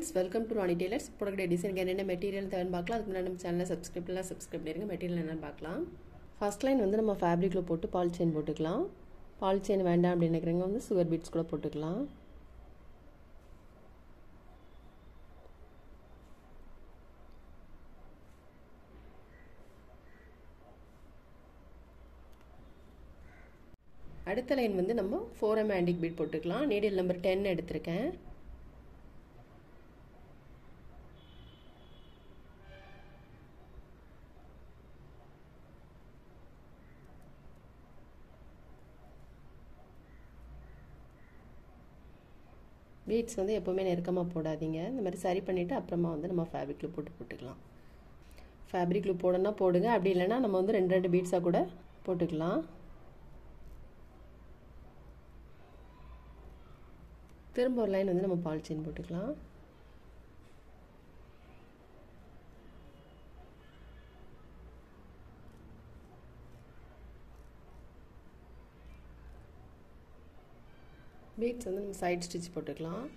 friends, welcome to Ronnie Tailors. Product design என்ன material தேவைன்னு பார்க்கலாம். அதுக்கு முன்னாடி நம்ம சேனலை சப்ஸ்கிரைப் பண்ணிருங்க. மெட்டீரியல் என்னன்னு பார்க்கலாம். ஃபர்ஸ்ட் லைன் வந்து நம்ம ஃபேப்ரிக்ல போட்டு பால் செயின் போட்டுக்கலாம். பால் செயின் வேண்டாம் அப்படின்னு நினைக்கிறவங்க வந்து சுகர் பீட்ஸ் கூட போட்டுக்கலாம். அடுத்த லைன் வந்து நம்ம 4M ஆன்டிக் பீட் போட்டுக்கலாம். நீடில் நம்பர் 10 எடுத்திருக்கேன். பீட்ஸ் வந்து எப்போவுமே நெருக்கமாக போடாதீங்க. இந்த மாதிரி சரி பண்ணிவிட்டு அப்புறமா வந்து நம்ம ஃபேப்ரிக்கில் போட்டுக்கலாம். ஃபேப்ரிக்கில் போடணும்னா போடுங்க, அப்படி இல்லைன்னா நம்ம வந்து ரெண்டு பீட்ஸாக கூட போட்டுக்கலாம். திரும்ப ஒரு லைன் வந்து நம்ம பால் செயின் போட்டுக்கலாம். பீட்ஸ் வந்து நம்ம சைட் ஸ்டிச் போட்டுக்கலாம்.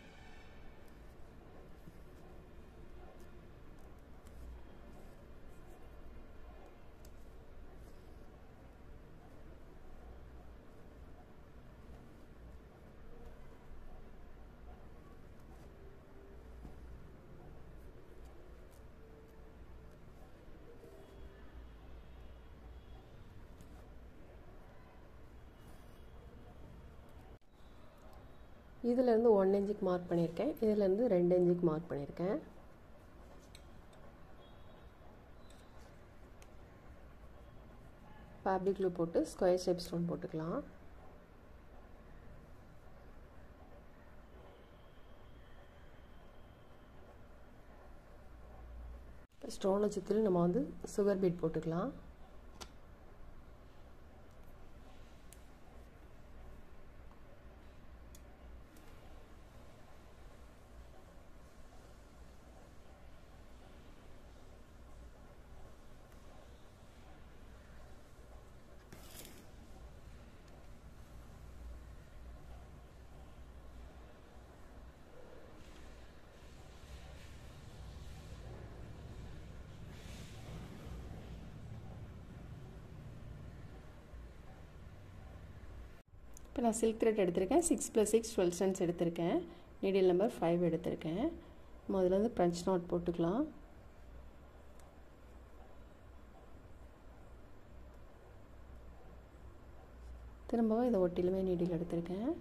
இதிலேருந்து 1 இன்ச்சுக்கு மார்க் பண்ணியிருக்கேன். இதிலேருந்து 2 இன்ச்சுக்கு மார்க் பண்ணியிருக்கேன். ஃபேப்ரிக்கில் போட்டு ஸ்கொயர் ஷேப் ஸ்டோன் போட்டுக்கலாம். ஸ்டோனை சுற்றிலும் நம்ம வந்து சுகர் பீட் போட்டுக்கலாம். இப்போ நான் சில்க் த்ரெட் எடுத்திருக்கேன். 6 + 6 12 ஸ்டென்ஸ் எடுத்திருக்கேன். நீடில் நம்பர் 5 எடுத்திருக்கேன். முதல்ல வந்து பஞ்ச் நாட் போட்டுக்கலாம். திரும்பவும் இதை ஒட்டிலுமே நீடில் எடுத்திருக்கேன்.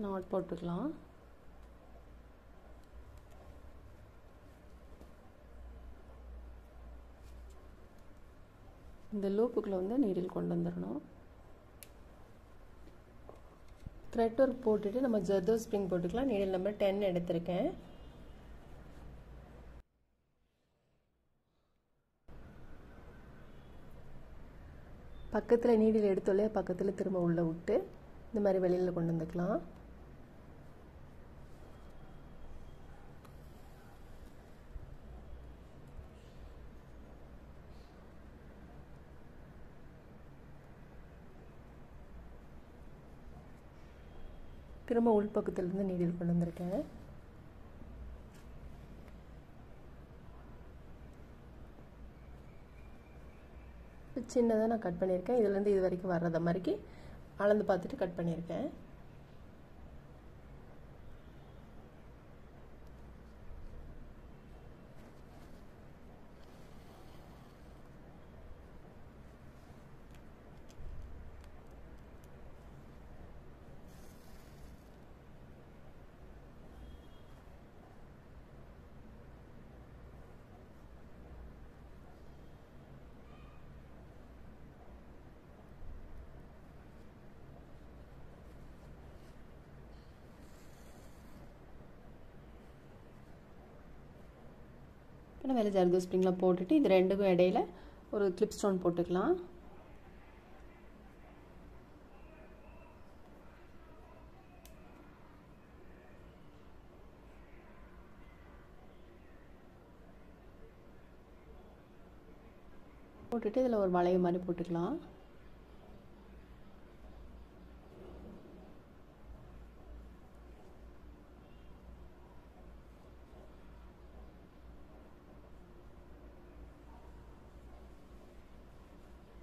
நாட் போட்டுக்கலாம். இந்த லூப்புக்குள்ள வந்து நீடில் கொண்டு வந்துடணும். த்ரெட் ஒர்க் போட்டுட்டு நம்ம ஜர்தோ ஸ்ப்ரிங் போட்டுக்கலாம். நீடில் நம்பர் 10 எடுத்திருக்கேன். பக்கத்தில் நீடில் எடுத்தோலே பக்கத்தில் திரும்ப உள்ளே விட்டு இந்த மாதிரி வெளியில் கொண்டு வந்துக்கலாம். திரும்ப உள் பக்கத்துலேருந்து நீடில் கொண்டு வந்திருக்கேன். சின்னதாக நான் கட் பண்ணியிருக்கேன். இதுலேருந்து இது வரைக்கும் வர்றத மாதிரிக்கு அளந்து பார்த்துட்டு கட் பண்ணியிருக்கேன். இப்போ மேலே ஜர்தோசி ஸ்ப்ரிங்லாம் போட்டுட்டு இது ரெண்டுக்கும் இடையில ஒரு கிளிப் ஸ்டோன் போட்டுக்கலாம். போட்டுட்டு இதில் ஒரு வளைவு மாதிரி போட்டுக்கலாம்.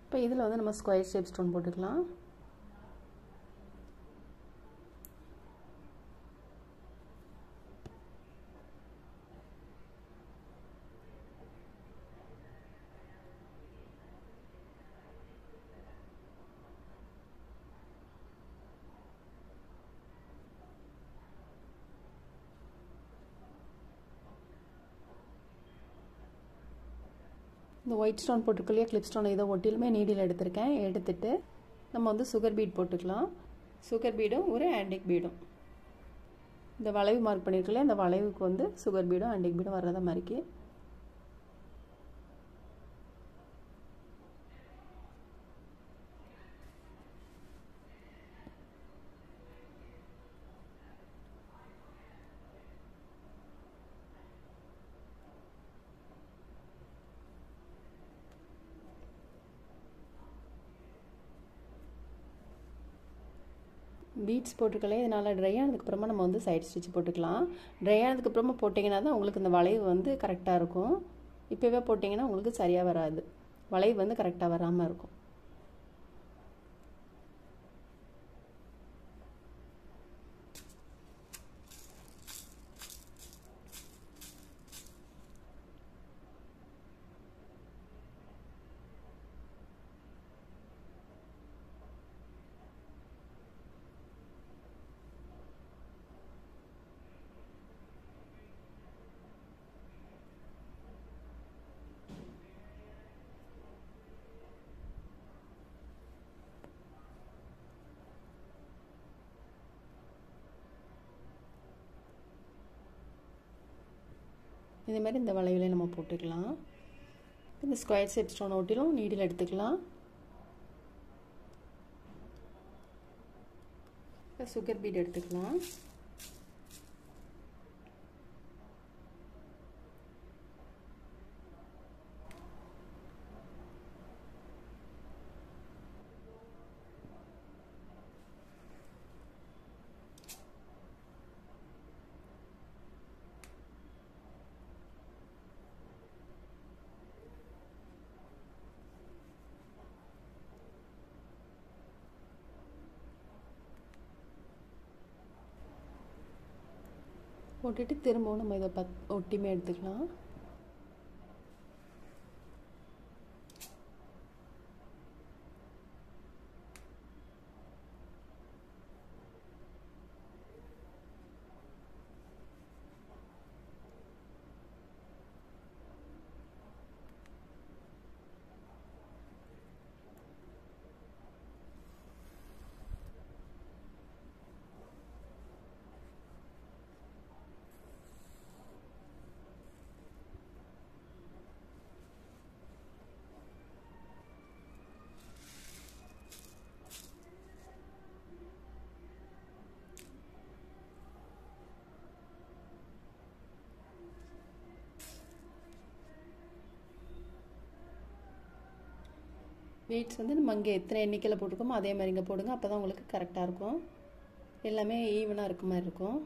இப்போ இதில் வந்து நம்ம ஸ்கொயர் ஷேப் ஸ்டோன் போட்டுக்கலாம். இந்த ஒயிட் ஸ்டோன் போட்டுக்கலையே கிளிப் ஸ்டோன் இதை ஒட்டிலுமே நீடில் எடுத்திருக்கேன். எடுத்துட்டு நம்ம வந்து சுகர் பீட் போட்டுக்கலாம். சுகர் பீடும் ஒரு ஆன்டிக் பீடும் இந்த வளைவு மார்க் பண்ணியிருக்கலையே அந்த வளைவுக்கு வந்து சுகர் பீடும் ஆன்டிக் பீடும் வர்றத மாதிரிக்கு பீட்ஸ் போட்டுக்கலே இதனால் ட்ரை ஆனதுக்கப்புறமா நம்ம வந்து சைட் ஸ்டிச் போட்டுக்கலாம். ட்ரை ஆனதுக்கப்புறமா போட்டிங்கன்னா தான் உங்களுக்கு இந்த வளைவு வந்து கரெக்டாக இருக்கும். இப்போவே போட்டிங்கன்னா உங்களுக்கு சரியாக வராது, வளைவு வந்து கரெக்டாக வராமல் இருக்கும். இதே மாதிரி இந்த வளைவிலே நம்ம போட்டுக்கலாம். இந்த ஸ்கொயர் ஷேப் ஸ்டோன் ஒட்டிலும் நீடில் எடுத்துக்கலாம். சுகர் பீட் எடுத்துக்கலாம். போட்டுட்டு திரும்பவும் நம்ம இதை ஒட்டியுமே எடுத்துக்கலாம். பீட்ஸ் வந்து நம்ம இங்கே எத்தனை எண்ணிக்கையில் போட்டிருக்கோமோ அதே மாதிரி இங்கே போடுங்க. அப்போ தான் உங்களுக்கு கரெக்டாக இருக்கும், எல்லாமே ஈவனாக இருக்க மாதிரி இருக்கும்.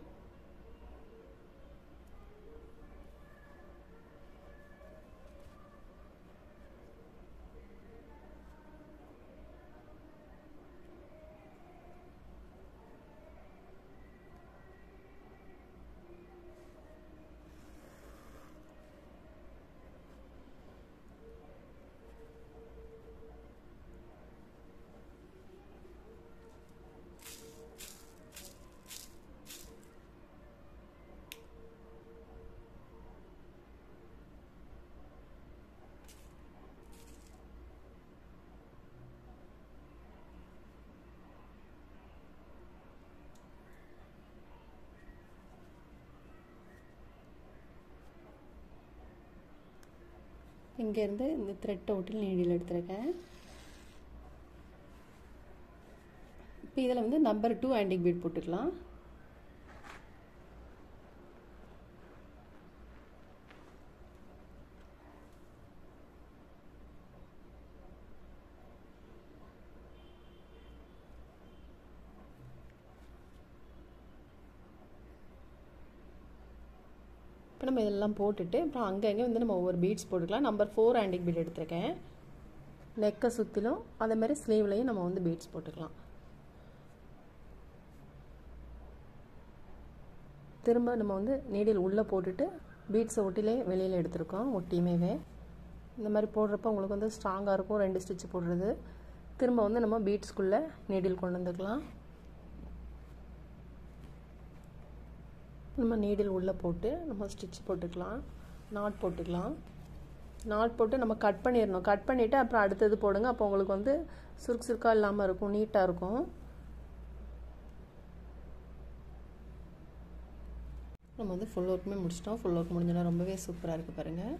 இங்கேருந்து இந்த த்ரெட்டை ஒட்டி நீடில் எடுத்துருக்கேன். இப்போ இதில் வந்து நம்பர் 2 ஆன்டிக் பீட் போட்டுக்கலாம். இப்போ நம்ம இதெல்லாம் போட்டுட்டு அப்புறம் அங்கங்கே வந்து நம்ம ஒவ்வொரு பீட்ஸ் போட்டுக்கலாம். நம்பர் 4 ஆன்டிக் பீட் எடுத்துருக்கேன். நெக்கை சுற்றிலும் அதே மாதிரி ஸ்லீவ்லையும் நம்ம வந்து பீட்ஸ் போட்டுக்கலாம். திரும்ப நம்ம வந்து நீடில் உள்ளே போட்டுட்டு பீட்ஸை ஒட்டிலே வெளியில் எடுத்துருக்கோம். ஒட்டியுமே இந்த மாதிரி போடுறப்ப உங்களுக்கு வந்து ஸ்ட்ராங்காக இருக்கும். 2 ஸ்டிச் போடுறது. திரும்ப வந்து நம்ம பீட்ஸ்குள்ளே நீடில் கொண்டு வந்துக்கலாம். நம்ம நீடில் உள்ளே போட்டு நம்ம ஸ்டிச் போட்டுக்கலாம். நாட் போட்டுக்கலாம். நாட் போட்டு நம்ம கட் பண்ணிடணும். கட் பண்ணிவிட்டு அப்புறம் அடுத்தது போடுங்க. அப்போ உங்களுக்கு வந்து சுருக்கு சுருக்காக இல்லாமல் இருக்கும், நீட்டாக இருக்கும். நம்ம வந்து ஃபுல் ஒர்க்குமே முடிச்சிட்டோம். ஃபுல் ஒர்க் முடிஞ்சோன்னா ரொம்பவே சூப்பராக இருக்குது பாருங்கள்.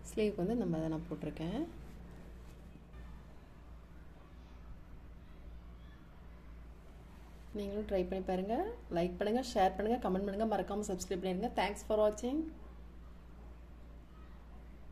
ஸ்லீவுக்கு வந்து நம்ம அதை நான் போட்டிருக்கேன். நீங்களும் ட்ரை பண்ணி பாருங்கள். லைக் பண்ணுங்கள், ஷேர் பண்ணுங்கள், கமெண்ட் பண்ணுங்கள், மறக்காமல் சப்ஸ்கிரைப் பண்ணிடுங்க. தேங்க்ஸ் ஃபார் வாட்சிங்.